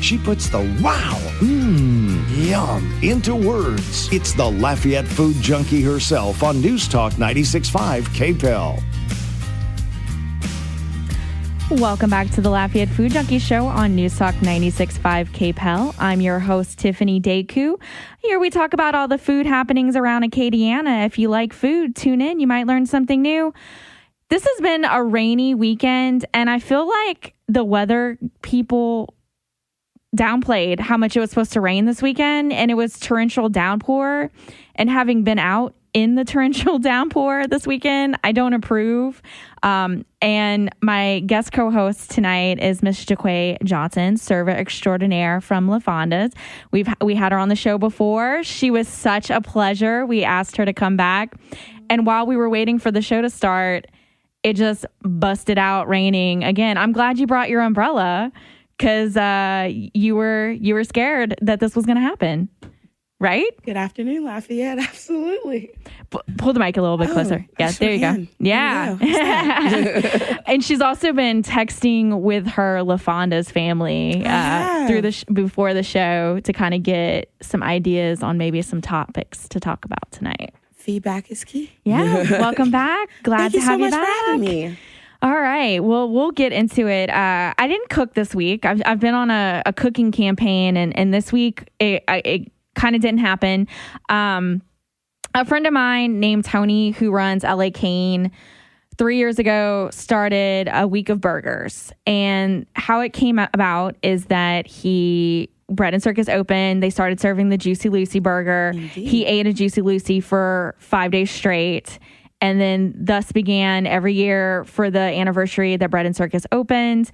She puts the wow, yum into words. It's the Lafayette Food Junkie herself on News Talk 96.5 KPEL. Welcome back to the Lafayette Food Junkie Show on News Talk 96.5 KPEL. I'm your host, Tiffiany Decou. Here we talk about all the food happenings around Acadiana. If you like food, tune in. You might learn something new. This has been a rainy weekend, and I feel like the weather people downplayed how much it was supposed to rain this weekend, and it was torrential downpour. And having been out in the torrential downpour this weekend, I don't approve. And my guest co-host tonight is Miss Jacquay Johnson, server extraordinaire from LaFonda. We had her on the show before. She was such a pleasure. We asked her to come back, and while we were waiting for the show to start, it just busted out raining again. I'm glad you brought your umbrella because you were scared that this was going to happen, right? Good afternoon, Lafayette. Absolutely. Pull the mic a little bit closer. Yeah, there you go. Yeah. And she's also been texting with her LaFonda's family before the show to kind of get some ideas on maybe some topics to talk about tonight. Feedback is key. Yeah. Welcome back. Glad to have you back. Thank you so much for having me. All right. Well, we'll get into it. I didn't cook this week. I've been on a cooking campaign, and this week it kind of didn't happen. A friend of mine named Tony, who runs LA Cane, 3 years ago started a week of burgers. And how it came about is that Bread and Circus opened. They started serving the Juicy Lucy burger. Indeed. He ate a Juicy Lucy for 5 days straight. And then thus began every year for the anniversary that Bread and Circus opened,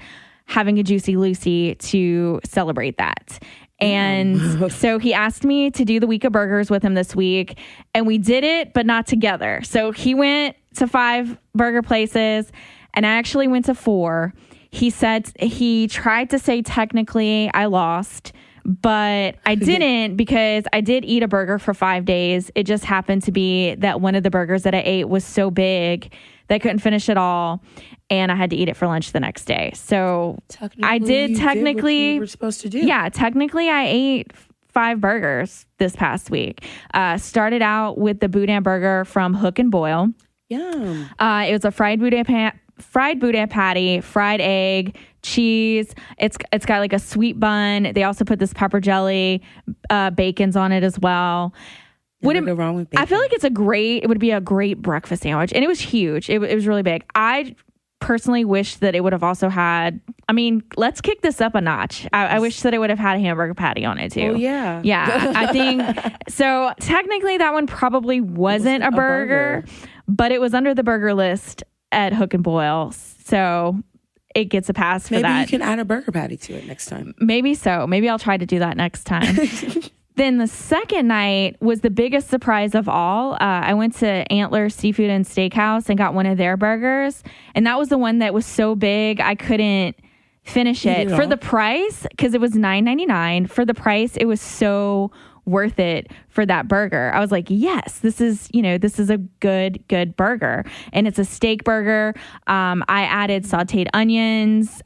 having a Juicy Lucy to celebrate that. And so he asked me to do the week of burgers with him this week, and we did it, but not together. So he went to 5 burger places, and I actually went to 4. He said he tried to say technically I lost, but I didn't because I did eat a burger for 5 days. It just happened to be that one of the burgers that I ate was so big that I couldn't finish it all, and I had to eat it for lunch the next day. So I did technically what you were supposed to do. Yeah, technically I ate 5 burgers this past week. Started out with the boudin burger from Hook and Boil. Yum. It was a fried boudin patty, fried egg, cheese. It's got like a sweet bun. They also put this pepper jelly, bacons on it as well. Wouldn't go wrong with bacon. I feel like it would be a great breakfast sandwich, and it was huge. It was really big. I personally wish that it would have also had, let's kick this up a notch. I wish that it would have had a hamburger patty on it too. Oh yeah. Yeah. I think so. Technically that one probably wasn't a burger, but it was under the burger list at Hook and Boil. So it gets a pass for that. Maybe you can add a burger patty to it next time. Maybe so. Maybe I'll try to do that next time. Then the second night was the biggest surprise of all. I went to Antler Seafood and Steakhouse and got one of their burgers. And that was the one that was so big, I couldn't finish it. For the price, because it was $9.99. For the price, it was so worth it for that burger. I was like, yes, this is a good burger. And it's a steak burger. I added sauteed onions,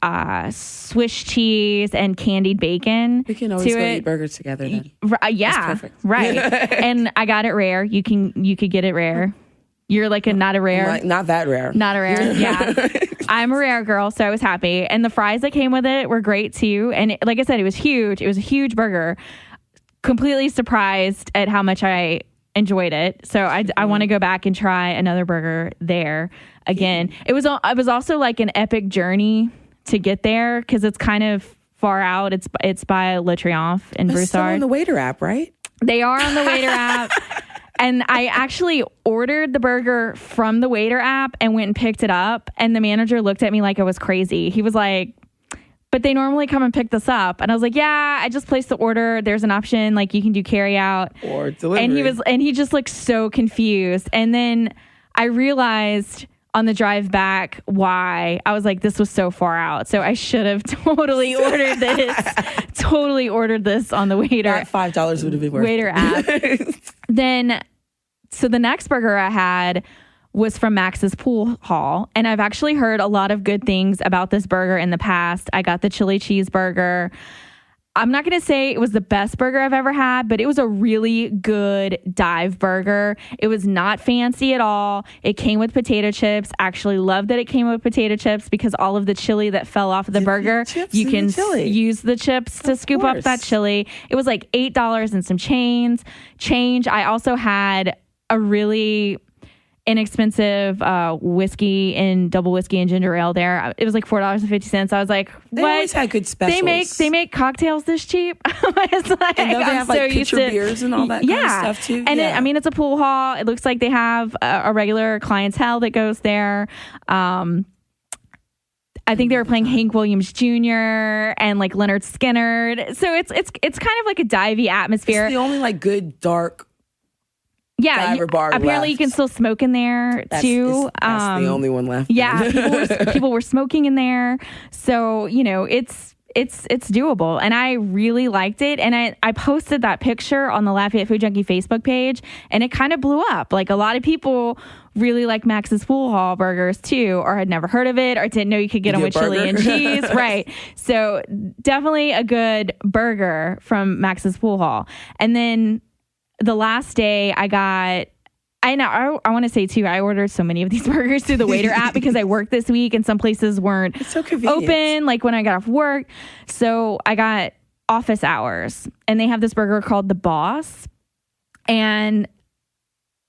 Swiss cheese, and candied bacon. We can always go eat burgers together then. Yeah. That's perfect. Right. And I got it rare. You could get it rare. You're like not a rare. Not that rare. Not a rare. Yeah. I'm a rare girl, so I was happy. And the fries that came with it were great too. And like I said, it was huge. It was a huge burger. Completely surprised at how much I enjoyed it. So I want to go back and try another burger there again. It was also like an epic journey to get there because it's kind of far out. It's by Le Triomphe in Broussard. Still on the Waiter app, right? They are on the Waiter app. And I actually ordered the burger from the Waiter app and went and picked it up. And the manager looked at me like I was crazy. He was like, but they normally come and pick this up. And I was like, yeah, I just placed the order. There's an option, like you can do carry out or delivery. And he just looked so confused. And then I realized on the drive back why. I was like, this was so far out. So I should have totally ordered this on the Waiter. That $5 would have been worth Waiter app. So the next burger I had was from Max's Pool Hall. And I've actually heard a lot of good things about this burger in the past. I got the chili cheeseburger. I'm not going to say it was the best burger I've ever had, but it was a really good dive burger. It was not fancy at all. It came with potato chips. Actually loved that it came with potato chips because all of the chili that fell off of the burger, you can use the chips to scoop up that chili. It was like $8 and some change. I also had a really inexpensive whiskey and double whiskey and ginger ale there. It was like $4.50. I was like, what? They always had good specials. They make cocktails this cheap. It's like, and they have like pitcher beers and all that kind of stuff too. And it's a pool hall. It looks like they have a regular clientele that goes there. I think they were playing Hank Williams Jr. and like Leonard Skinner. So it's kind of like a divey atmosphere. It's the only like good dark bar apparently left. You can still smoke in there too. That's the only one left. Yeah, people were smoking in there. So, it's doable. And I really liked it. And I posted that picture on the Lafayette Food Junkie Facebook page and it kind of blew up. Like a lot of people really like Max's Pool Hall burgers too, or had never heard of it or didn't know you could get them with chili and cheese. Right. So definitely a good burger from Max's Pool Hall. And then the last day I want to say too, I ordered so many of these burgers through the Waiter app because I worked this week and some places weren't open, like when I got off work. So I got office hours and they have this burger called The Boss. And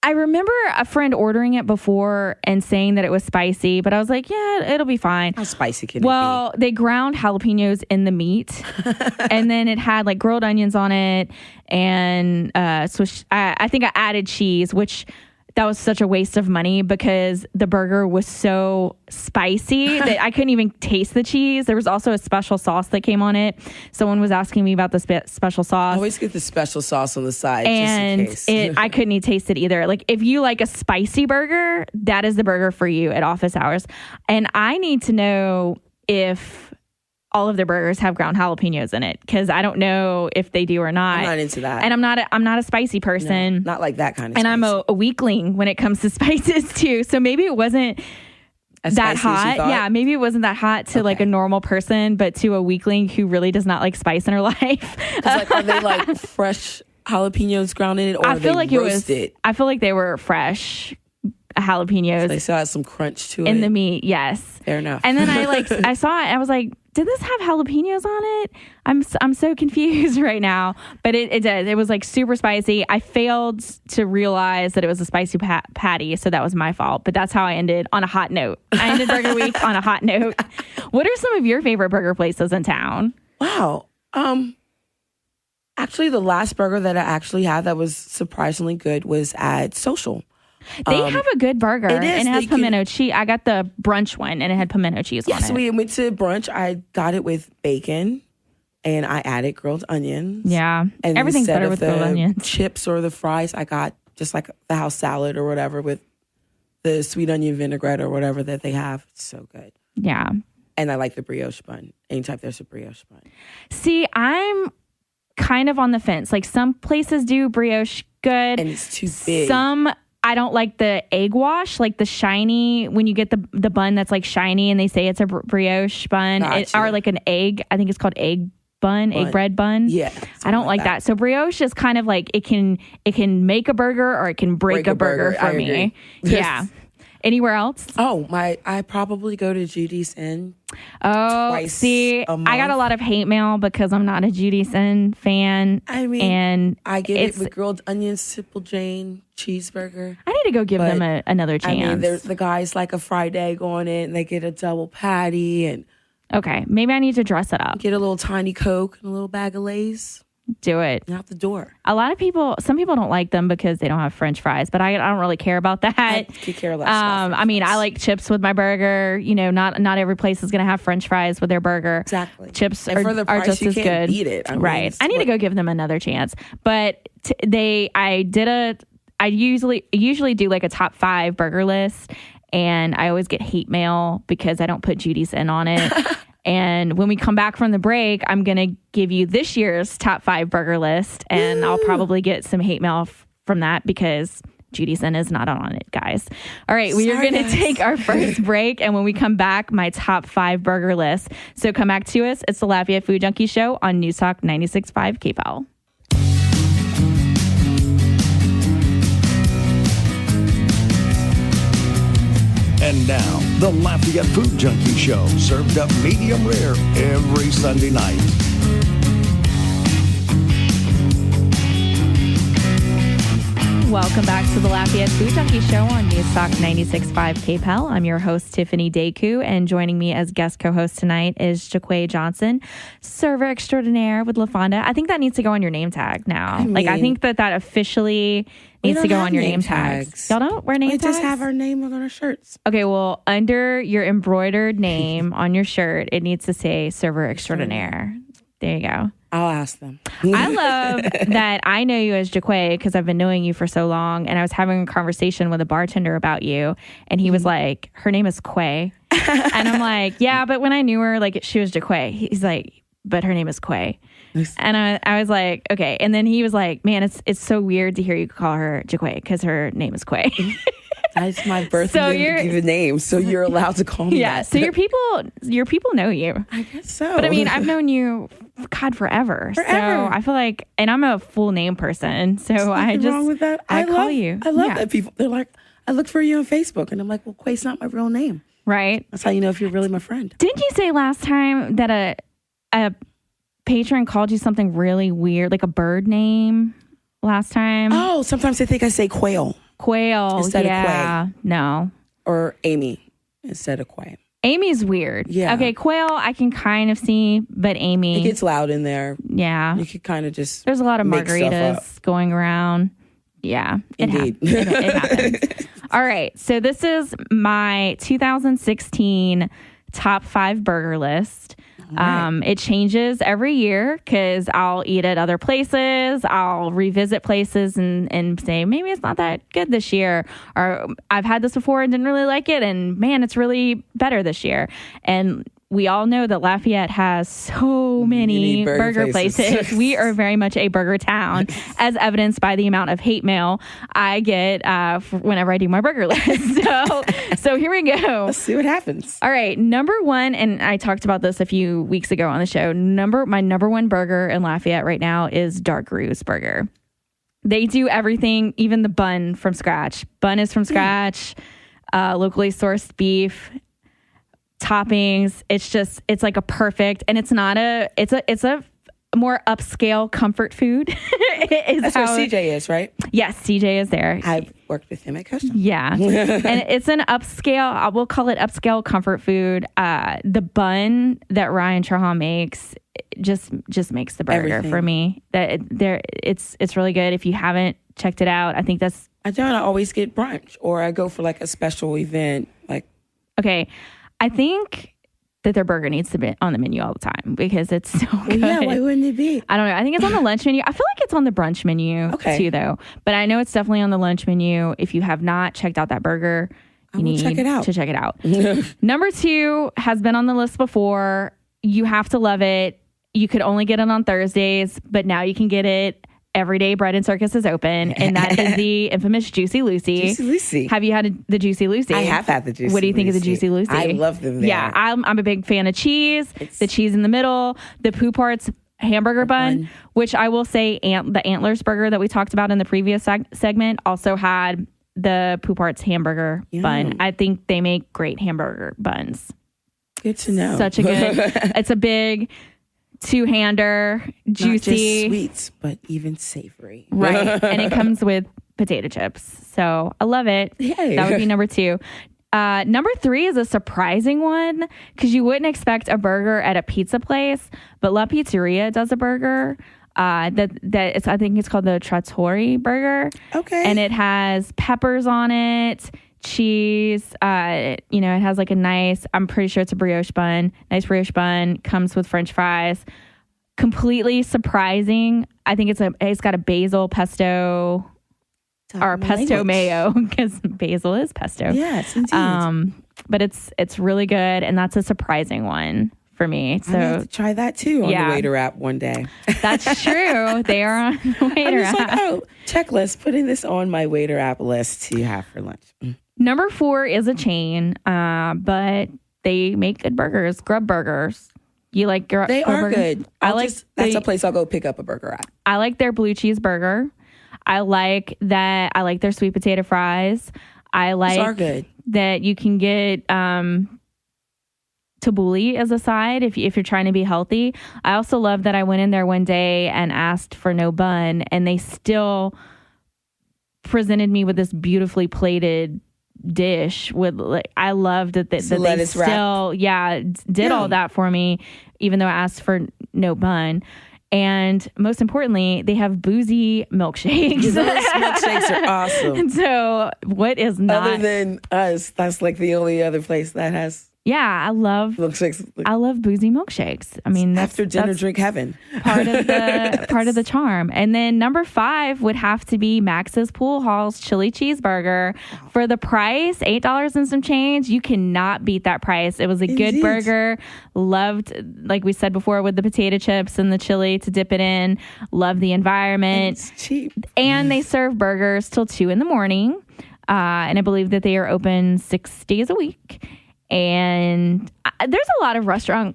I remember a friend ordering it before and saying that it was spicy, but I was like, yeah, it'll be fine. How spicy can it be? Well, they ground jalapenos in the meat and then it had like grilled onions on it and I think I added cheese, which that was such a waste of money because the burger was so spicy that I couldn't even taste the cheese. There was also a special sauce that came on it. Someone was asking me about the special sauce. I always get the special sauce on the side and just in case. I couldn't even taste it either. Like if you like a spicy burger, that is the burger for you at office hours. And I need to know if all of their burgers have ground jalapenos in it because I don't know if they do or not. I'm not into that. And I'm not a spicy person. No, not like that kind of and spicy. I'm a weakling when it comes to spices too. So maybe it wasn't that hot. Yeah, maybe it wasn't that hot to like a normal person, but to a weakling who really does not like spice in her life. Like, are they like fresh jalapenos ground in it, or I feel like roasted? I feel like they were fresh jalapenos. So they still had some crunch to it in the meat. Yes, fair enough. And then I saw it. I was like, did this have jalapenos on it? I'm so confused right now. But it did. It was like super spicy. I failed to realize that it was a spicy patty, so that was my fault. But that's how I ended on a hot note. I ended Burger Week on a hot note. What are some of your favorite burger places in town? Wow. Actually, the last burger that I actually had that was surprisingly good was at Social. They have a good burger. It is. And it has pimento cheese. I got the brunch one and it had pimento cheese on it. Yes, we went to brunch. I got it with bacon and I added grilled onions. Yeah. And everything's better with grilled onions. Chips or the fries, I got just like the house salad or whatever with the sweet onion vinaigrette or whatever that they have. It's so good. Yeah. And I like the brioche bun. Anytime there's a brioche bun. See, I'm kind of on the fence. Like some places do brioche good. And it's too big. Some I don't like the egg wash, like the shiny, when you get the bun that's like shiny and they say it's a brioche bun, or like an egg. I think it's called egg bread bun. Yeah. I don't like that. So brioche is kind of like it can make a burger or it can break a burger for me. Yeah. Anywhere else? Oh, I probably go to Judy's Inn. Oh, twice a month. I got a lot of hate mail because I'm not a Judy's Inn fan. I mean, and I get it with grilled onions, Simple Jane, cheeseburger. I need to go give them another chance. I mean, there's the guys like a fried egg on it, and they get a double patty, and okay, maybe I need to dress it up. Get a little tiny Coke and a little bag of Lay's. Do it. And out the door. Some people don't like them because they don't have French fries, but I don't really care about that. I could care less. I mean, I like chips with my burger. You know, not every place is going to have French fries with their burger. Exactly. Chips and are, for the price, are just you as can't good. Beat it. Right. I need to go give them another chance. But I usually do like a top 5 burger list, and I always get hate mail because I don't put Judy's Inn on it. And when we come back from the break, I'm going to give you this year's top 5 burger list. And I'll probably get some hate mail from that because Judyson is not on it, guys. All right, we are going to take our first break, and when we come back, my top 5 burger list. So come back to us. It's the Lafayette Food Junkie Show on News Talk 96.5 KPEL. And now, the Lafayette Food Junkie Show, served up medium rare every Sunday night. Welcome back to the Lafayette Food Junkie Show on News Talk 96.5 KPEL. I'm your host, Tiffiany Decou, and joining me as guest co-host tonight is Jacquay Johnson, server extraordinaire with LaFonda. I think that needs to go on your name tag now. I think that officially needs to go on your name tags. Y'all don't wear name tags? We just have our name on our shirts. Okay, well, under your embroidered name on your shirt, it needs to say server extraordinaire. There you go. I'll ask them. I love that I know you as Jacquay because I've been knowing you for so long. And I was having a conversation with a bartender about you. And he was like, her name is Quay. And I'm like, yeah, but when I knew her, like, she was Jacquay. He's like, but her name is Quay. And I was like, okay. And then he was like, man, it's so weird to hear you call her Jacquay because her name is Quay. That's my birth name, so you're allowed to call me that. So your people know you. I guess so. But I mean, I've known you, God, forever. So I feel like, and I'm a full name person, so I just wrong with that. I call you. I love that people. They're like, I look for you on Facebook, and I'm like, well, Quay's not my real name. Right. That's how you know if you're really my friend. Didn't you say last time that a patron called you something really weird, like a bird name? Last time. Oh, sometimes they think I say quail. Quail instead of Quay. No. Or Amy instead of Quay. Amy's weird. Yeah. Okay, quail I can kind of see, but Amy. It gets loud in there. Yeah. You could kind of just. There's a lot of margaritas going around. Yeah. Indeed. It happens. All right. So this is my 2016 top 5 burger list. Right. It changes every year because I'll eat at other places. I'll revisit places and say, maybe it's not that good this year. Or I've had this before and didn't really like it. And man, it's really better this year. And we all know that Lafayette has so many burger places. We are very much a burger town, as evidenced by the amount of hate mail I get whenever I do my burger list. So here we go. Let's see what happens. All right, number 1, and I talked about this a few weeks ago on the show. My number 1 burger in Lafayette right now is Dark Roo's Burger. They do everything, even the bun from scratch. Bun is from scratch, locally sourced beef. Toppings, it's like a perfect, and it's a more upscale comfort food. That's where CJ is, right? Yes, CJ is there. I've worked with him at Custom. Yeah. And it's an upscale, we'll call it upscale comfort food. The bun that Ryan Trahan makes just makes the burger for me. It's really good. If you haven't checked it out, I think that's. I always get brunch, or I go for like a special event. Okay. I think that their burger needs to be on the menu all the time because it's so good. Yeah, why wouldn't it be? I don't know. I think it's on the lunch menu. I feel like it's on the brunch menu too, though. But I know it's definitely on the lunch menu. If you have not checked out that burger, you need to check it out. Number 2 has been on the list before. You have to love it. You could only get it on Thursdays, but now you can get it every day. Bread and Circus is open, and that is the infamous Juicy Lucy. Juicy Lucy. Have you had the Juicy Lucy? I have had the Juicy Lucy. What do you think of the Juicy Lucy? I love them there. Yeah, I'm a big fan of cheese. The cheese in the middle, the Poupart's hamburger bun, which I will say the Antlers burger that we talked about in the previous segment also had the Poupart's hamburger bun. I think they make great hamburger buns. Good to know. Such a good, it's a big 2-hander, juicy. Not just sweets, but even savory. Right. And it comes with potato chips. So I love it. Yay. That would be number 2. Number 3 is a surprising one because you wouldn't expect a burger at a pizza place, but La Pizzeria does a burger. I think it's called the Trattori burger. Okay. And it has peppers on it, cheese. It has like a nice, I'm pretty sure it's a brioche bun. Nice brioche bun, comes with French fries. Completely surprising. I think it's got a basil pesto or pesto mayo because basil is pesto. Yes, indeed. But it's really good, and that's a surprising one for me. So I have to try that too on the Waiter app one day. That's true. They are on the Waiter app. Like, oh, checklist, putting this on my Waiter app list to have for lunch. Number 4 is a chain, but they make good burgers, Grub Burgers. You like Grub They are burgers? good. That's a place I'll go pick up a burger at. I like their blue cheese burger. I like their sweet potato fries. I like Those are good. that you can get tabbouleh as a side if you're trying to be healthy. I also love that I went in there one day and asked for no bun, and they still presented me with this beautifully plated dish with I loved that they still did all that for me, even though I asked for no bun. And most importantly, they have boozy milkshakes. Those milkshakes are awesome. And so what is not? Other than us, that's like the only other place that has. Yeah, I love milkshakes. I love boozy milkshakes. I mean, after dinner, drink heaven. Part of the charm. And then number 5 would have to be Max's Pool Hall's chili cheeseburger. For the price, $8 and some change. You cannot beat that price. It was a good burger. Loved, like we said before, with the potato chips and the chili to dip it in. Love the environment. It's cheap. And they serve burgers till 2 a.m. And I believe that they are open 6 days a week. And there's a lot of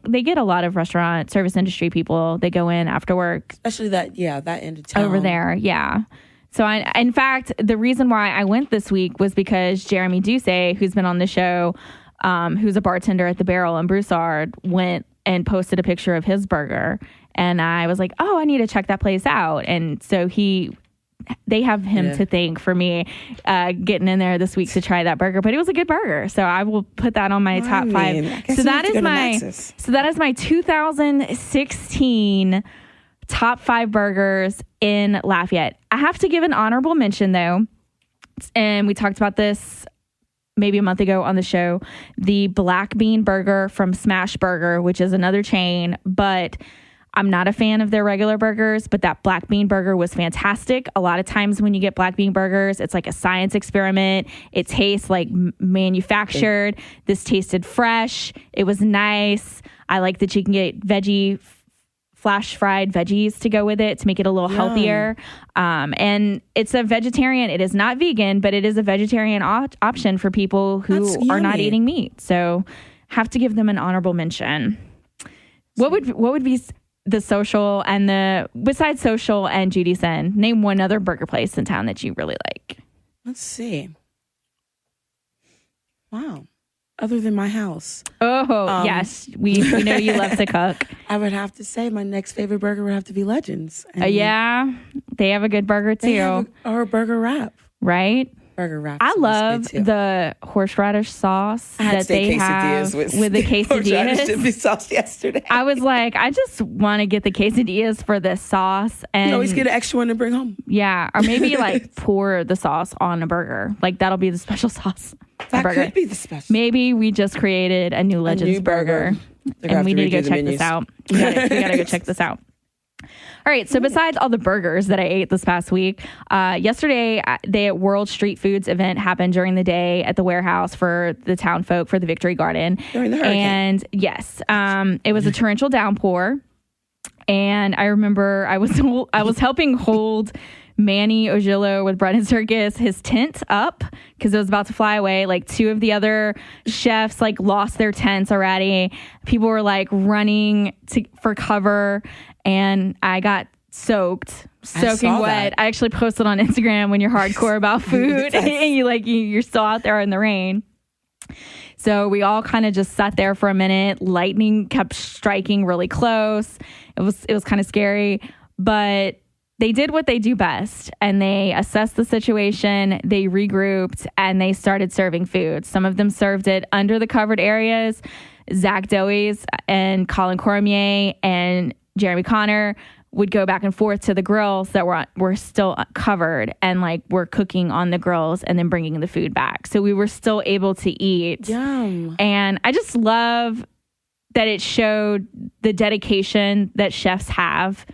they get a lot of restaurant service industry people. They go in after work. Especially that end of town. Over there, yeah. So in fact, the reason why I went this week was because Jeremy Ducey, who's been on the show, who's a bartender at the Barrel in Broussard, went and posted a picture of his burger. And I was like, oh, I need to check that place out. And so they have him to thank for me getting in there this week to try that burger. But it was a good burger, so I will put that on my top 5. So that is my 2016 top 5 burgers in Lafayette. I have to give an honorable mention though, and we talked about this maybe a month ago on the show, the black bean burger from Smash Burger, which is another chain, but I'm not a fan of their regular burgers, but that black bean burger was fantastic. A lot of times when you get black bean burgers, it's like a science experiment. It tastes like manufactured. This tasted fresh. It was nice. I like that you can get flash fried veggies to go with it to make it a little healthier. And it's a vegetarian. It is not vegan, but it is a vegetarian option for people who are not eating meat. So have to give them an honorable mention. What would be the Social and besides Social and Judy's End, name one other burger place in town that you really like? Let's see. Wow. Other than my house. Oh, yes. We know you love to cook. I would have to say my next favorite burger would have to be Legends. Yeah. They have a good burger too. Or a burger wrap. Right? Burger wrap. I love the horseradish sauce that they have with the quesadillas. Dippy sauce yesterday. I was like, I just want to get the quesadillas for this sauce, and you always get an extra one to bring home. Yeah, or maybe like pour the sauce on a burger. Like that'll be the special sauce. That could be the special. Maybe we just created a new Legends burger, and we need to go check this out. We gotta go check this out. All right, so besides all the burgers that I ate this past week, yesterday the World Street Foods event happened during the day at the warehouse for the town folk for the Victory Garden. During the hurricane. And yes, it was a torrential downpour. And I remember I was helping hold Manny Ogillo with Bread and Circus, his tent up because it was about to fly away. Like 2 of the other chefs lost their tents already. People were running for cover. And I got soaking wet. I actually posted on Instagram when you're hardcore about food and you're still out there in the rain. So we all kind of just sat there for a minute. Lightning kept striking really close. It was kind of scary, but they did what they do best, and they assessed the situation. They regrouped and they started serving food. Some of them served it under the covered areas. Zach Doey's and Colin Cormier and Jeremy Connor would go back and forth to the grills that were still covered and were cooking on the grills and then bringing the food back. So we were still able to eat. Yum. And I just love that it showed the dedication that chefs have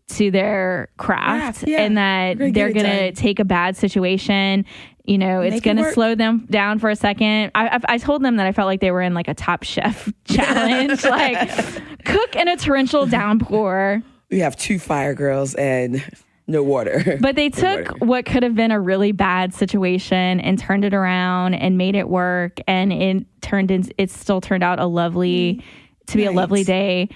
to their craft and that they're going to take a bad situation, You know, it's going to slow them down for a second. I told them that I felt like they were in like a Top Chef challenge, like cook in a torrential downpour. We have 2 fire girls and no water. But they took what could have been a really bad situation and turned it around and made it work. And it still turned out a lovely day.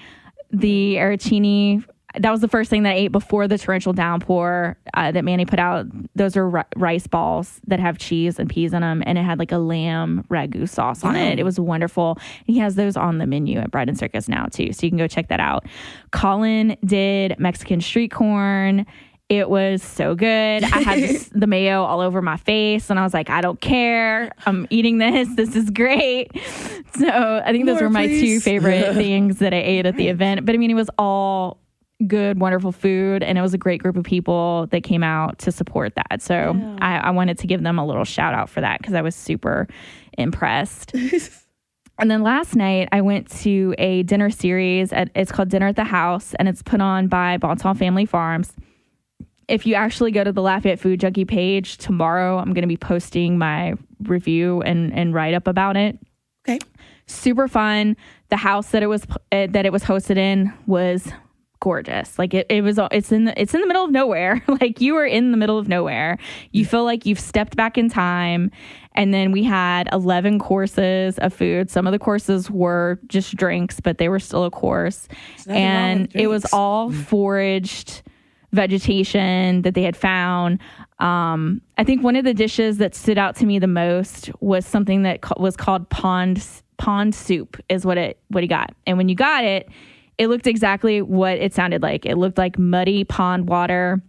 The arancini, that was the first thing that I ate before the torrential downpour that Manny put out. Those are rice balls that have cheese and peas in them, and it had like a lamb ragu sauce on it. It was wonderful. He has those on the menu at Bread and Circus now too, so you can go check that out. Colin did Mexican street corn. It was so good. I had the mayo all over my face, and I was like, I don't care. I'm eating this. This is great. So I think those were my 2 favorite things that I ate at the event. But I mean, it was all good, wonderful food, and it was a great group of people that came out to support that. So I wanted to give them a little shout out for that because I was super impressed. And then last night I went to a dinner series. It's called Dinner at the House, and it's put on by Bonton Family Farms. If you actually go to the Lafayette Food Junkie page tomorrow, I'm going to be posting my review and write up about it. Okay. Super fun. The house that it was hosted in was gorgeous. Like it's in the middle of nowhere. Like you are in the middle of nowhere. You feel like you've stepped back in time. And then we had 11 courses of food. Some of the courses were just drinks, but they were still a course. And it was all foraged vegetation that they had found. I think one of the dishes that stood out to me the most was something that was called pond soup is what he got. And when you got it, it looked exactly what it sounded like. It looked like muddy pond water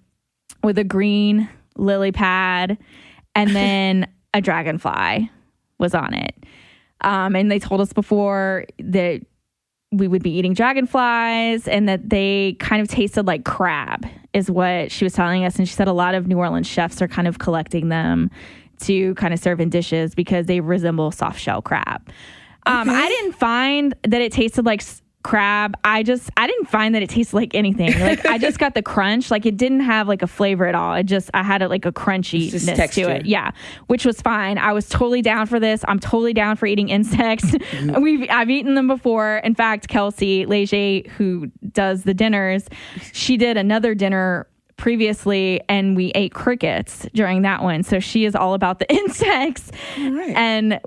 with a green lily pad, and then a dragonfly was on it. And they told us before that we would be eating dragonflies and that they kind of tasted like crab is what she was telling us. And she said a lot of New Orleans chefs are kind of collecting them to kind of serve in dishes because they resemble soft shell crab. I didn't find that it tasted like crab. I didn't find that it tasted like anything. Like I just got the crunch. Like it didn't have like a flavor at all. I had it like a crunchiness to it. Yeah, which was fine. I was totally down for this. I'm totally down for eating insects. I've eaten them before. In fact, Kelsey Leger, who does the dinners, she did another dinner previously and we ate crickets during that one. So she is all about the insects. Right. And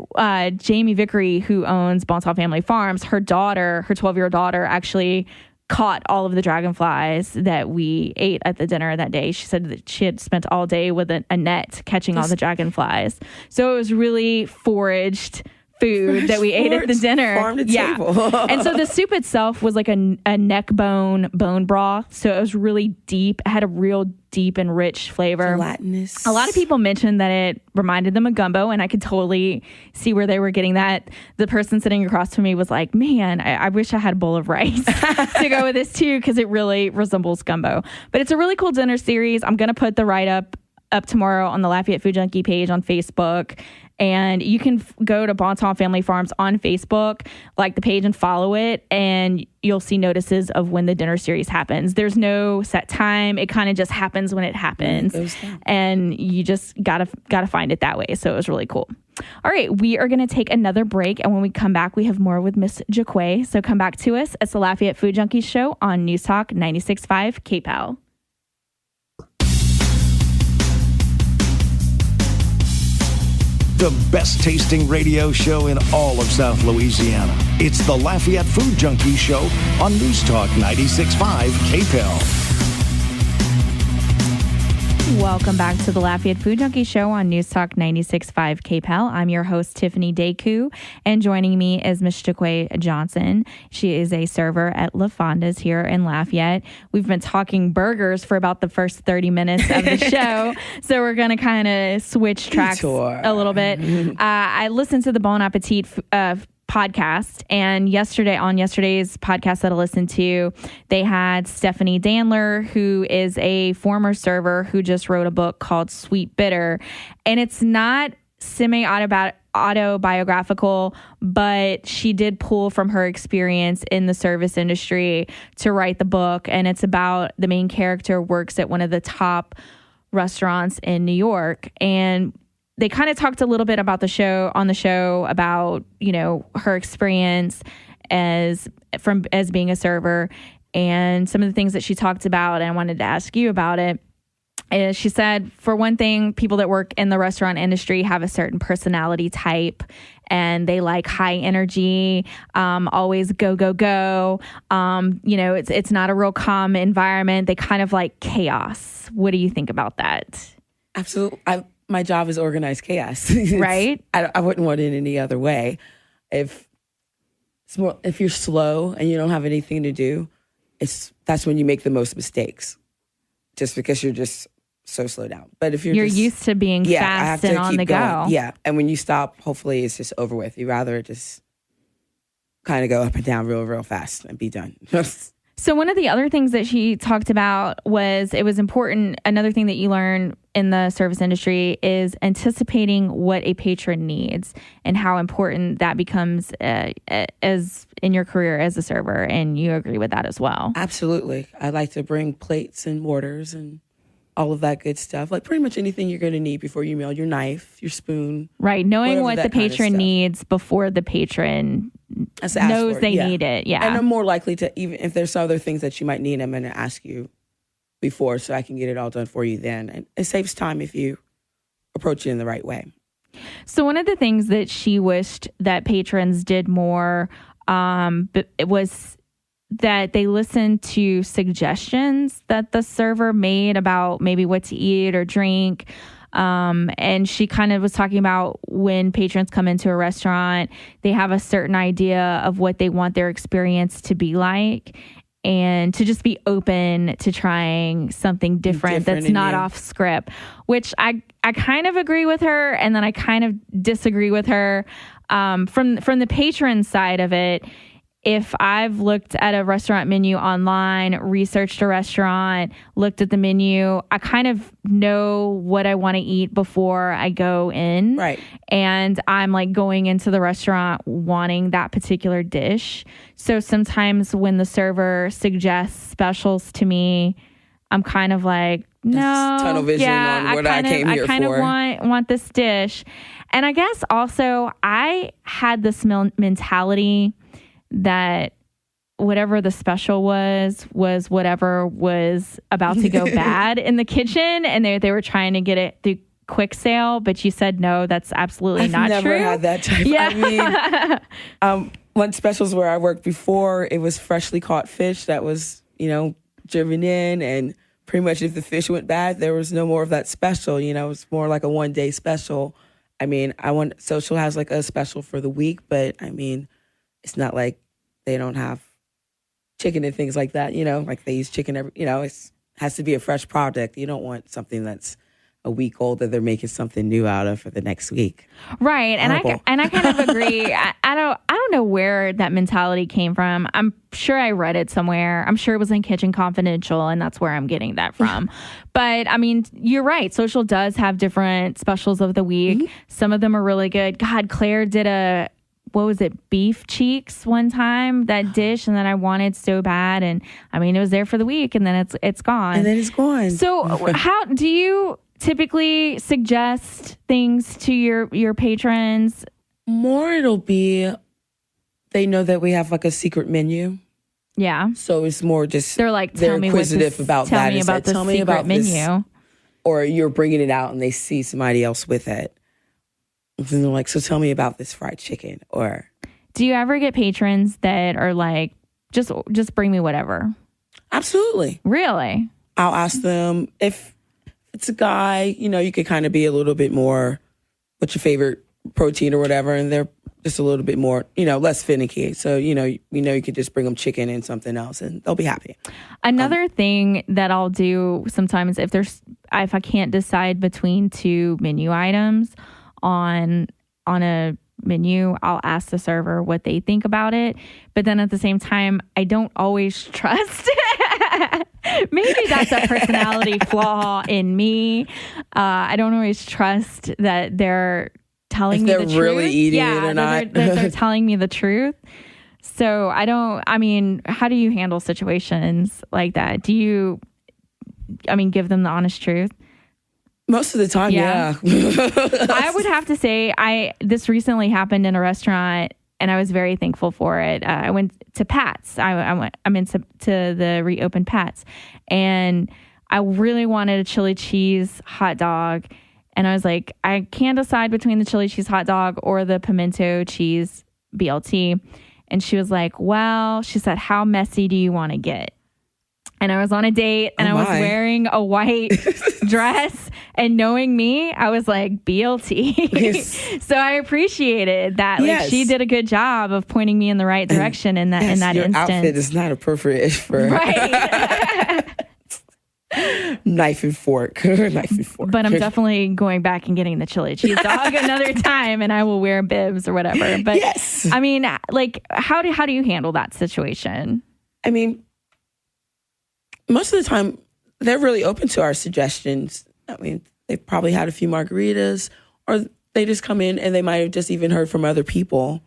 Jamie Vickery, who owns Bonton Family Farms, her 12-year-old daughter actually caught all of the dragonflies that we ate at the dinner that day. She said that she had spent all day with a net catching all the dragonflies. So it was really foraged food that we ate at the dinner. Farm to table. And so the soup itself was like a neck bone broth. So it was really deep. It had a real deep and rich flavor. Gelatinous. A lot of people mentioned that it reminded them of gumbo, and I could totally see where they were getting that. The person sitting across from me was like, man, I wish I had a bowl of rice to go with this too, because it really resembles gumbo. But it's a really cool dinner series. I'm going to put the write-up up tomorrow on the Lafayette Food Junkie page on Facebook. And you can go to Bonton Family Farms on Facebook, like the page and follow it, and you'll see notices of when the dinner series happens. There's no set time. It kind of just happens when it happens. And you just gotta find it that way. So it was really cool. All right, we are going to take another break. And when we come back, we have more with Miss Jacquay. So come back to us. It's the Lafayette Food Junkie Show on News Talk 96.5 KPEL. The best tasting radio show in all of South Louisiana. It's the Lafayette Food Junkie Show on News Talk 96.5 KPEL. Welcome back to the Lafayette Food Junkie Show on News Talk 96.5 KPEL. I'm your host, Tiffiany Decou, and joining me is Miss Jacquay Johnson. She is a server at LaFonda's here in Lafayette. We've been talking burgers for about the first 30 minutes of the show, so we're going to kind of switch tracks a little bit. I listened to the Bon Appetit podcast, and yesterday's podcast that I listened to, they had Stephanie Danler, who is a former server who just wrote a book called Sweetbitter, and it's not autobiographical, but she did pull from her experience in the service industry to write the book, and it's about the main character works at one of the top restaurants in New York, and they kind of talked a little bit about the show about, her experience as being a server and some of the things that she talked about. And I wanted to ask you about it. She said, for one thing, people that work in the restaurant industry have a certain personality type, and they like high energy, always go, go, go. It's not a real calm environment. They kind of like chaos. What do you think about that? Absolutely. My job is organized chaos. Right? I wouldn't want it any other way. If you're slow and you don't have anything to do, that's when you make the most mistakes, just because you're just so slow down. But if you're used to being fast and on the go. Yeah. And when you stop, hopefully it's just over with. You rather just kind of go up and down real, real fast and be done. So one of the other things that she talked about was it was important. Another thing that you learn in the service industry is anticipating what a patron needs and how important that becomes as in your career as a server. And you agree with that as well. Absolutely. I like to bring plates and mortars and all of that good stuff. Like pretty much anything you're going to need before you meal, your knife, your spoon. Right. Knowing what the patron needs before the patron knows they need it. Yeah. And I'm more likely to, even if there's other things that you might need, I'm going to ask you before so I can get it all done for you then. And it saves time if you approach it in the right way. So one of the things that she wished that patrons did more it was that they listened to suggestions that the server made about maybe what to eat or drink. And she kind of was talking about when patrons come into a restaurant, they have a certain idea of what they want their experience to be like, and to just be open to trying something different that's not off script, which I kind of agree with her. And then I kind of disagree with her. From the patron side of it, if I've looked at a restaurant menu online, researched a restaurant, looked at the menu, I kind of know what I want to eat before I go in. Right. And I'm like going into the restaurant wanting that particular dish. So sometimes when the server suggests specials to me, I'm kind of like, no, tunnel vision on what I came here for. I kind of want this dish. And I guess also I had this mentality that whatever the special was whatever was about to go bad in the kitchen, and they were trying to get it through quick sale, but you said no, that's absolutely not true. I've never had that type. Yeah. I mean, one specials where I worked before, it was freshly caught fish that was, driven in, and pretty much if the fish went bad, there was no more of that special. It was more like a one-day special. I mean, Social has like a special for the week, but I mean, it's not like they don't have chicken and things like that, like they use chicken it has to be a fresh product. You don't want something that's a week old that they're making something new out of for the next week. Right. And I kind of agree. I don't know where that mentality came from. I'm sure I read it somewhere. I'm sure it was in Kitchen Confidential, and that's where I'm getting that from. But I mean, you're right. Social does have different specials of the week. Mm-hmm. Some of them are really good. God, Claire did what was it, beef cheeks one time, that dish, and then I wanted so bad, and I mean it was there for the week, and then it's gone. And then it's gone. So how do you typically suggest things to your patrons? More it'll be they know that we have like a secret menu. Yeah. So it's more just they're inquisitive about that. Tell me about the secret menu. Or you're bringing it out and they see somebody else with it. And they're like, so tell me about this fried chicken. Or do you ever get patrons that are like, just bring me whatever? Absolutely. Really? I'll ask them if it's a guy, you could kind of be a little bit more, what's your favorite protein or whatever, and they're just a little bit more, less finicky. So, you could just bring them chicken and something else and they'll be happy. Another thing that I'll do sometimes if I can't decide between two menu items on a menu, I'll ask the server what they think about it. But then at the same time, I don't always trust. Maybe that's a personality flaw in me. I don't always trust that they're telling me the truth. They're really eating it or not. They're telling me the truth. So how do you handle situations like that? Do you, give them the honest truth? Most of the time, yeah. I would have to say this recently happened in a restaurant, and I was very thankful for it. I went to Pat's. I'm into the reopened Pat's, and I really wanted a chili cheese hot dog. And I was like, I can't decide between the chili cheese hot dog or the pimento cheese BLT. And she was like, well, she said, how messy do you want to get? And I was on a date, and I was wearing a white dress, and knowing me, I was like, BLT. Yes. So I appreciated that. Yes. Like, she did a good job of pointing me in the right direction in that your instance. Outfit is not appropriate for right. knife and fork. But I'm definitely going back and getting the chili cheese dog another time, and I will wear bibs or whatever. But yes. I mean, like, how do you handle that situation? I mean, most of the time, they're really open to our suggestions. I mean, they've probably had a few margaritas, or they just come in and they might have just even heard from other people.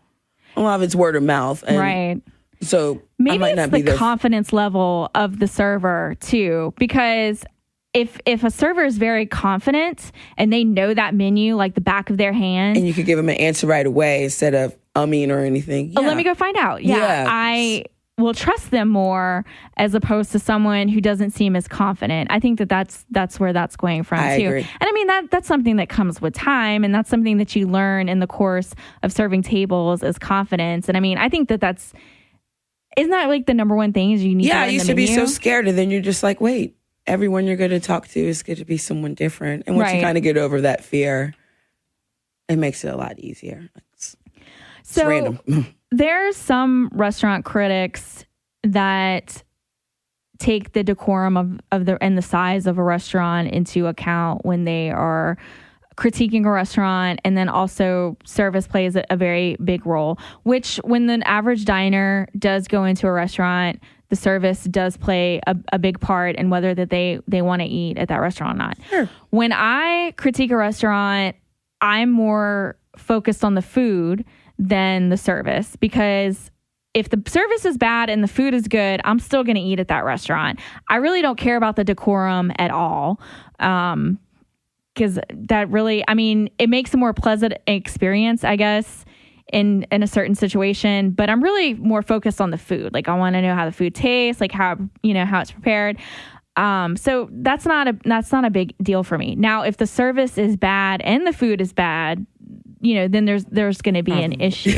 A lot of it's word of mouth. And right. So maybe I might not it's be the confidence level of the server too, because if a server is very confident and they know that menu like the back of their hand, and you could give them an answer right away instead of or anything. Yeah. Oh, let me go find out. Yeah. I will trust them more as opposed to someone who doesn't seem as confident. I think that's where that's going from I too. Agree. And I mean that's something that comes with time, and that's something that you learn in the course of serving tables is confidence. And I mean, I think isn't that like the number one thing is you need that in the menu? I used to be so scared, and then you're just like, wait, everyone you're going to talk to is going to be someone different. And once you kind of get over that fear, it makes it a lot easier. It's random. There's some restaurant critics that take the decorum of the size of a restaurant into account when they are critiquing a restaurant, and then also service plays a very big role, which when the average diner does go into a restaurant, the service does play a big part in whether that they want to eat at that restaurant or not. Sure. When I critique a restaurant, I'm more focused on the food than the service, because if the service is bad and the food is good, I'm still going to eat at that restaurant. I really don't care about the decorum at all. Because that really, I mean, it makes a more pleasant experience, I guess, in a certain situation. But I'm really more focused on the food. Like, I want to know how the food tastes, like how it's prepared. So that's not a big deal for me. Now, if the service is bad and the food is bad, then there's going to be an issue.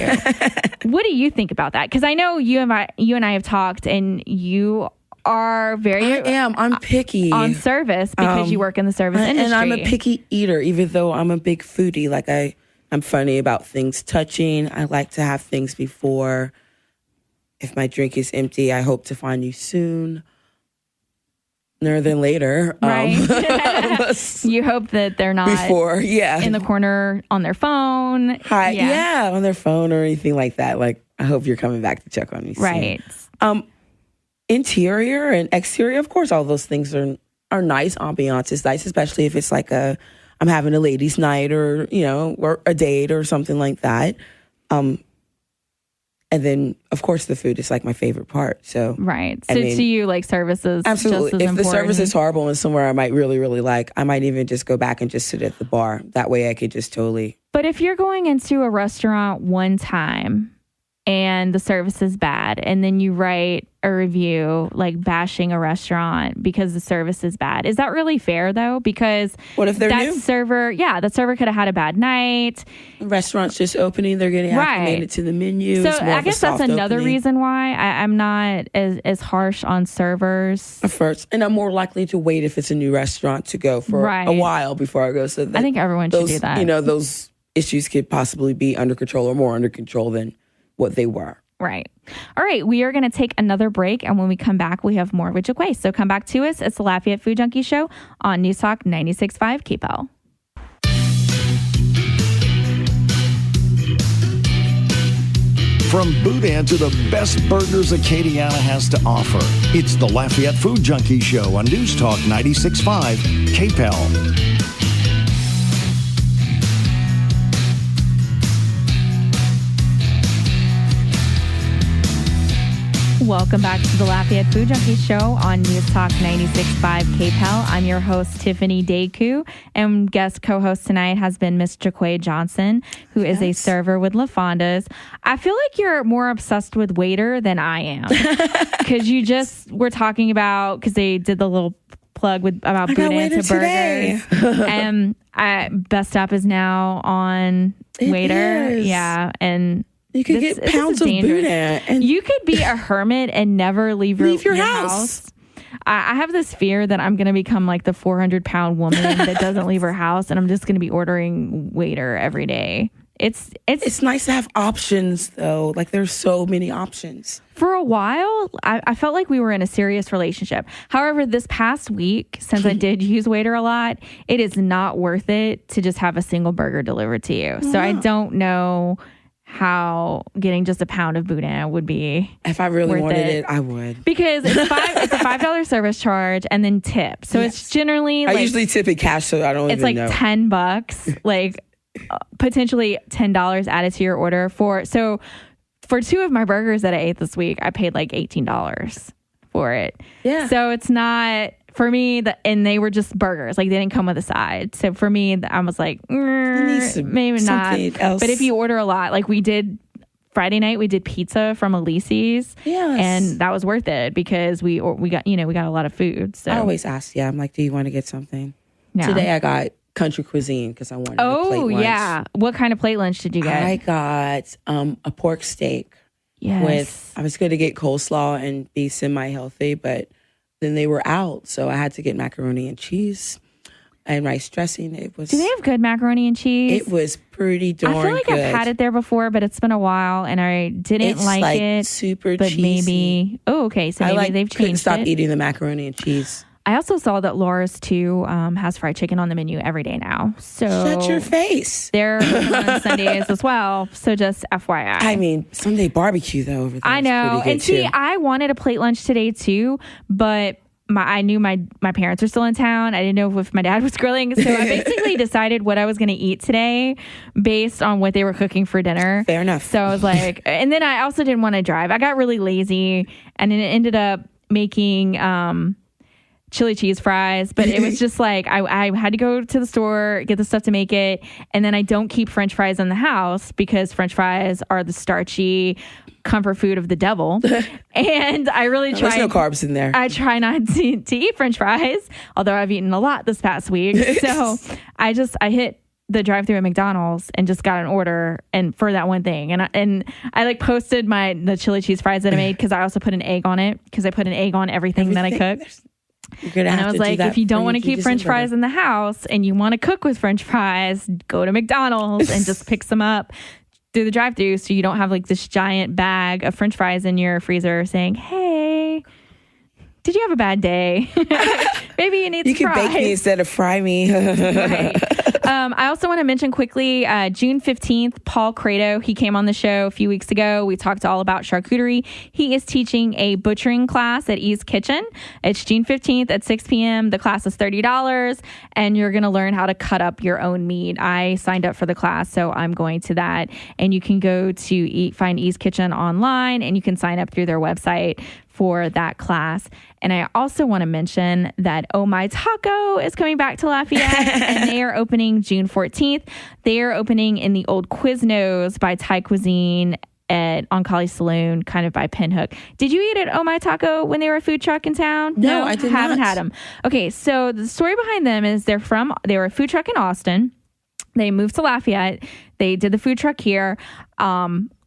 What do you think about that? Because I know you and I have talked, and you are I'm picky on service because you work in the service industry. And I'm a picky eater, even though I'm a big foodie. Like, I'm funny about things touching. I like to have things before. If my drink is empty, I hope to find you soon. Sooner than later. Right. You hope that they're not in the corner on their phone. On their phone or anything like that. Like, I hope you're coming back to check on me soon. Right. Interior and exterior, of course, all those things are nice. Ambiance is nice, especially if it's like I'm having a ladies' night or a date or something like that. And then, of course, the food is like my favorite part. So right. So to you, like, services, absolutely. Just as if important. The service is horrible and somewhere I might really, really like, I might even just go back and just sit at the bar. That way, I could just totally. But if you're going into a restaurant one time and the service is bad, and then you write a review like bashing a restaurant because the service is bad, is that really fair though? Because what if they're that new? that server could have had a bad night. The restaurant's just opening; they're getting acclimated to the menu. So I guess that's another reason why I'm not as harsh on servers at first, and I'm more likely to wait if it's a new restaurant to go for a while before I go. So that I think everyone should do that. Those issues could possibly be under control or more under control than what they were. Right. All right. We are going to take another break. And when we come back, we have more with Jacquay. So come back to us. It's the Lafayette Food Junkie Show on News Talk 96.5 KPEL. From Boudin to the best burgers Acadiana has to offer, it's the Lafayette Food Junkie Show on News Talk 96.5 KPEL. Welcome back to the Lafayette Food Junkie Show on News Talk 96.5 KPEL. I'm your host, Tiffiany Decou, and guest co-host tonight has been Miss Jacquay Johnson, who is a server with LaFonda's. I feel like you're more obsessed with waiter than I am, because you just were talking about, because they did the little plug about boudin to burgers, and Best App is now on waiter. Is. Yeah, and you could get pounds of boudin. And you could be a hermit and never leave your house. I have this fear that I'm going to become like the 400-pound woman that doesn't leave her house, and I'm just going to be ordering waiter every day. It's nice to have options, though. Like, there's so many options. For a while, I felt like we were in a serious relationship. However, this past week, since I did use waiter a lot, it is not worth it to just have a single burger delivered to you. So I don't know how getting just a pound of boudin would be. If I really wanted it, I would. Because it's a $5 service charge and then tip. So it's generally I usually tip in cash, so I don't even know. It's like $10, like potentially $10 added to your order. For 2 of my burgers that I ate this week, I paid like $18 for it. Yeah. So it's not, for me, and they were just burgers. Like, they didn't come with a side. So for me, I was like, maybe not. Else. But if you order a lot, like we did Friday night, we did pizza from Elise's. Yes. And that was worth it because we got a lot of food. So I always ask, I'm like, do you want to get something? Yeah. Today I got country cuisine because I wanted a plate lunch. Oh, yeah. What kind of plate lunch did you get? I got a pork steak. Yes. I was going to get coleslaw and be semi-healthy, but then they were out, so I had to get macaroni and cheese and rice dressing. Do they have good macaroni and cheese? It was pretty darn good. I feel like good. I've had it there before, but it's been a while, and I didn't like it. Super but cheesy. Maybe. Oh, okay. So maybe they've changed couldn't stop eating the macaroni and cheese. I also saw that Laura's too has fried chicken on the menu every day now. So shut your face. They're on Sundays as well. So just FYI. I mean, Sunday barbecue though over there. I know. And see, I wanted a plate lunch today too, but I knew my parents were still in town. I didn't know if my dad was grilling. So I basically decided what I was going to eat today based on what they were cooking for dinner. Fair enough. So I was like, and then I also didn't want to drive. I got really lazy, and then it ended up making chili cheese fries, but it was just like I had to go to the store, get the stuff to make it, and then I don't keep French fries in the house because French fries are the starchy comfort food of the devil. And I really try. There's no carbs in there. I try not to eat French fries, although I've eaten a lot this past week. So I hit the drive-thru at McDonald's and just got an order and for that one thing. And I like posted the chili cheese fries that I made because I also put an egg on it because I put an egg on everything that I cook. And I was like, if you don't want to keep French fries in the house and you want to cook with French fries, go to McDonald's and just pick some up through the drive-thru so you don't have like this giant bag of French fries in your freezer saying, hey, did you have a bad day? Maybe you need some fries. You can bake me instead of fry me. Right. I also want to mention quickly, June 15th, Paul Credo, he came on the show a few weeks ago. We talked all about charcuterie. He is teaching a butchering class at E's Kitchen. It's June 15th at 6 p.m. The class is $30, and you're going to learn how to cut up your own meat. I signed up for the class, so I'm going to that. And you can go to find E's Kitchen online, and you can sign up through their website for that class. And I also want to mention that Oh My Taco is coming back to Lafayette, and they are opening June 14th. They are opening in the old Quiznos by Thai Cuisine at Oncali Saloon, kind of by Pinhook. Did you eat at Oh My Taco when they were a food truck in town? No, I did haven't not. Had them. Okay, so the story behind them is they were a food truck in Austin. They moved to Lafayette. They did the food truck here.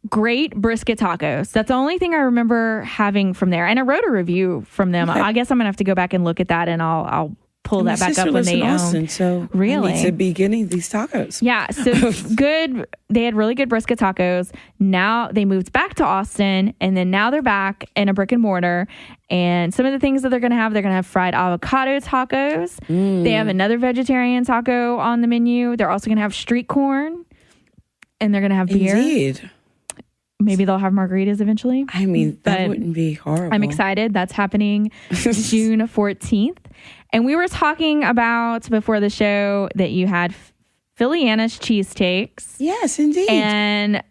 Great brisket tacos. That's the only thing I remember having from there. And I wrote a review from them. I guess I'm going to have to go back and look at that, and I'll pull that back up when they own. Austin, so really? I need to be getting these tacos. Yeah, so good. They had really good brisket tacos. Now they moved back to Austin, and then now they're back in a brick and mortar. And some of the things that they're going to have fried avocado tacos. They have another vegetarian taco on the menu. They're also going to have street corn, and they're going to have beer. Indeed. Maybe they'll have margaritas eventually. I mean, that wouldn't be horrible. I'm excited. That's happening June 14th. And we were talking about before the show that you had Philly Anna's cheesesteaks. Yes, indeed. And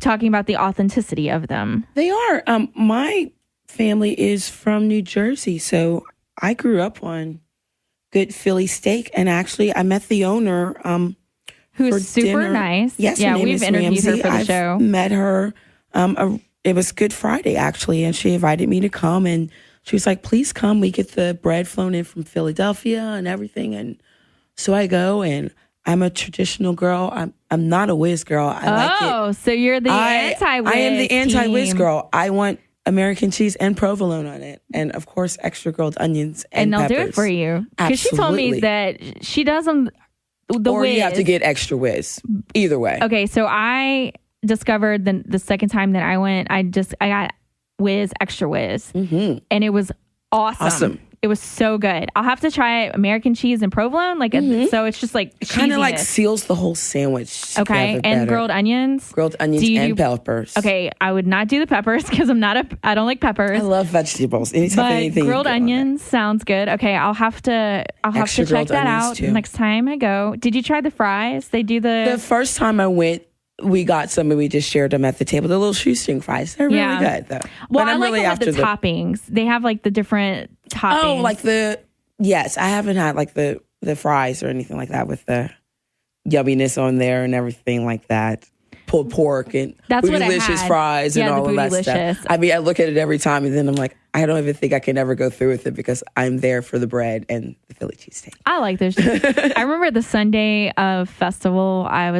talking about the authenticity of them. They are. My family is from New Jersey, so I grew up on good Philly steak, and actually I met the owner who's super dinner. Nice. Yes, yeah, we've interviewed her for the show. Met her. It was Good Friday actually, and she invited me to come, and she was like, "Please come. We get the bread flown in from Philadelphia and everything." And so I go, and I'm a traditional girl. I'm not a whiz girl. I like it. Oh, so you're the anti-whiz. I am the anti-whiz girl. I want American cheese and provolone on it, and of course extra grilled onions and they'll peppers. do it for you, because she told me that she does them or whiz. You have to get extra whiz. Either way. Okay, so I discovered the second time that I went, I got whiz, extra whiz, and it was awesome. It was so good. I'll have to try it. American cheese and provolone, so it's just like it kind of like seals the whole sandwich. Okay, and better. grilled onions and peppers. Okay, I would not do the peppers because I don't like peppers. I love vegetables. Anything grilled onions sounds good. Okay, I'll have to check that out next time I go. Did you try the fries? They do the first time I went. We got some and we just shared them at the table. The little shoestring fries. They're really good, though. Well, I like them after the toppings. They have like the different toppings. Yes, I haven't had like the fries or anything like that with the yumminess on there and everything like that. Pulled pork and that's what I delicious had. Fries and all of that stuff. I mean, I look at it every time and then I'm like, I don't even think I can ever go through with it because I'm there for the bread and the Philly cheesesteak. I like those. I remember the Sunday of festival. I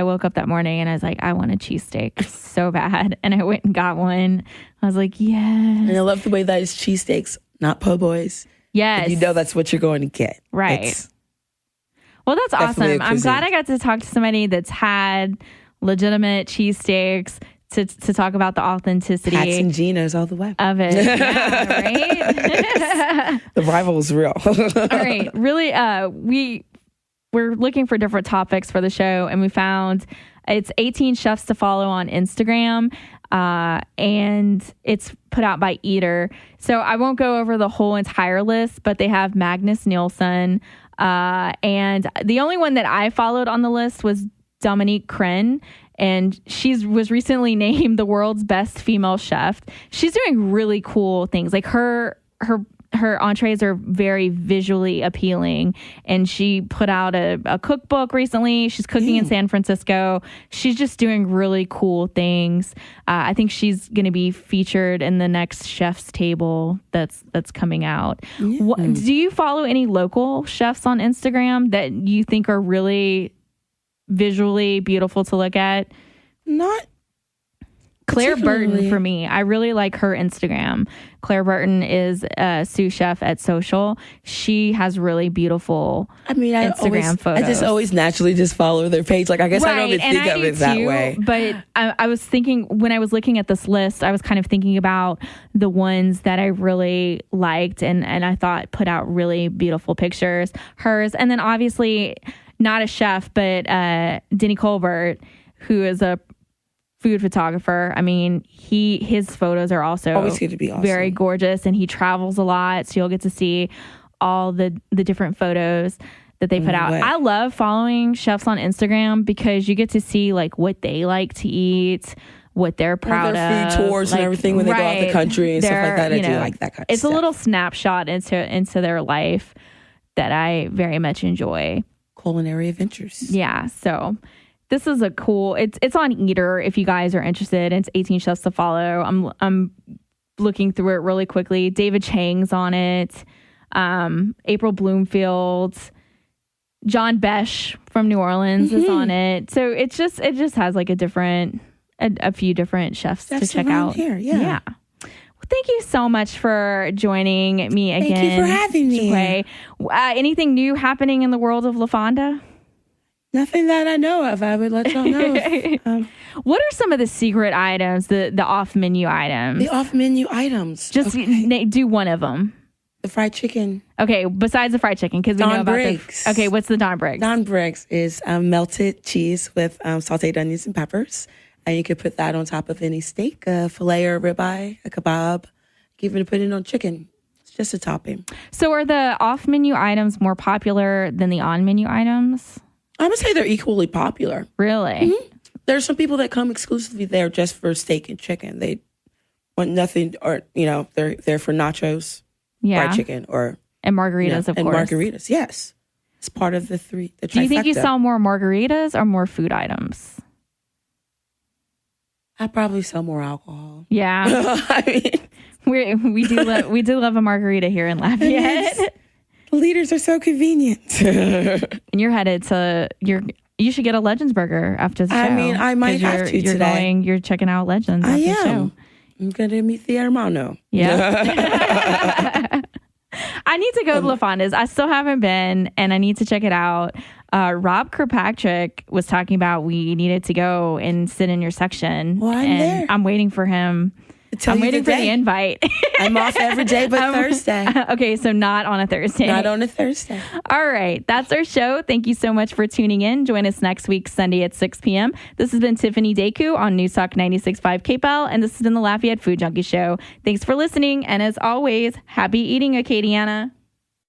woke up that morning and I was like, I want a cheesesteak so bad. And I went and got one. I was like, yes. And I love the way that it's cheesesteaks, not po' boys. Yes. And you know that's what you're going to get. Right. Well, that's awesome. I'm glad I got to talk to somebody that's had legitimate cheesesteaks to talk about the authenticity. Hats and Ginos all the way. Of it. Yeah, right? The rival is real. All right. Really, we're looking for different topics for the show, and we found it's 18 chefs to follow on Instagram, and it's put out by Eater. So I won't go over the whole entire list, but they have Magnus Nielsen, and the only one that I followed on the list was Dominique Crenn, and she was recently named the world's best female chef. She's doing really cool things. Like her entrees are very visually appealing, and she put out a cookbook recently. She's cooking in San Francisco. She's just doing really cool things. I think she's going to be featured in the next Chef's Table that's coming out. Yeah. Do you follow any local chefs on Instagram that you think are really visually beautiful to look at? Not Claire Burton for me. I really like her Instagram. Claire Burton is a sous chef at Social. She has really beautiful Instagram photos. I just always naturally just follow their page. Like, I guess I don't even think of it that way. But I was thinking, when I was looking at this list, I was kind of thinking about the ones that I really liked and I thought put out really beautiful pictures. Hers. And then obviously not a chef, but Denny Colbert, who is a food photographer. I mean, his photos are also always going to be awesome. Very gorgeous, and he travels a lot, so you'll get to see all the different photos that they put out. I love following chefs on Instagram because you get to see like what they like to eat, what they're proud of, food tours and everything when they go out the country and stuff like that. I do like that kind of stuff. It's a little snapshot into their life that I very much enjoy. Culinary adventures. Yeah, so this is a cool. It's on Eater if you guys are interested. It's 18 chefs to follow. I'm looking through it really quickly. David Chang's on it. April Bloomfield, John Besh from New Orleans is on it. So it just has like a few different chefs to check out here. Yeah. Well, thank you so much for joining me again. Thank you for having me. Jacquay. Anything new happening in the world of LaFonda? Nothing that I know of. I would let y'all know. What are some of the secret items, the off-menu items? The off-menu items. Just do one of them. The fried chicken. Okay, besides the fried chicken, because we know about Briggs. Okay, what's the Don Briggs? Don Briggs is melted cheese with sauteed onions and peppers. And you could put that on top of any steak, a filet or a ribeye, a kebab. You can even put it on chicken. It's just a topping. So are the off-menu items more popular than the on-menu items? I would say they're equally popular. Really? There's some people that come exclusively there just for steak and chicken. They want nothing, or they're there for nachos, fried chicken, and margaritas, of and course. Margaritas, yes. It's part of the trifecta. Do you think you sell more margaritas or more food items? I probably sell more alcohol. Yeah. I mean, we do love a margarita here in Lafayette. Leaders are so convenient. And you're headed to you should get a Legends burger after the show. I mean, I might have to today. You're checking out Legends after the show. I'm going to meet the hermano. Yeah. I need to go to LaFonda's. I still haven't been, and I need to check it out. Rob Kirkpatrick was talking about we needed to go and sit in your section. Well, I'm there. I'm waiting for him. I'm waiting for the invite. I'm off every day but Thursday. Okay, so not on a Thursday. Not on a Thursday. All right, that's our show. Thank you so much for tuning in. Join us next week, Sunday at 6 p.m. This has been Tiffiany Decou on News Talk 96.5 KPEL, and this has been the Lafayette Food Junkie Show. Thanks for listening, and as always, happy eating, Acadiana.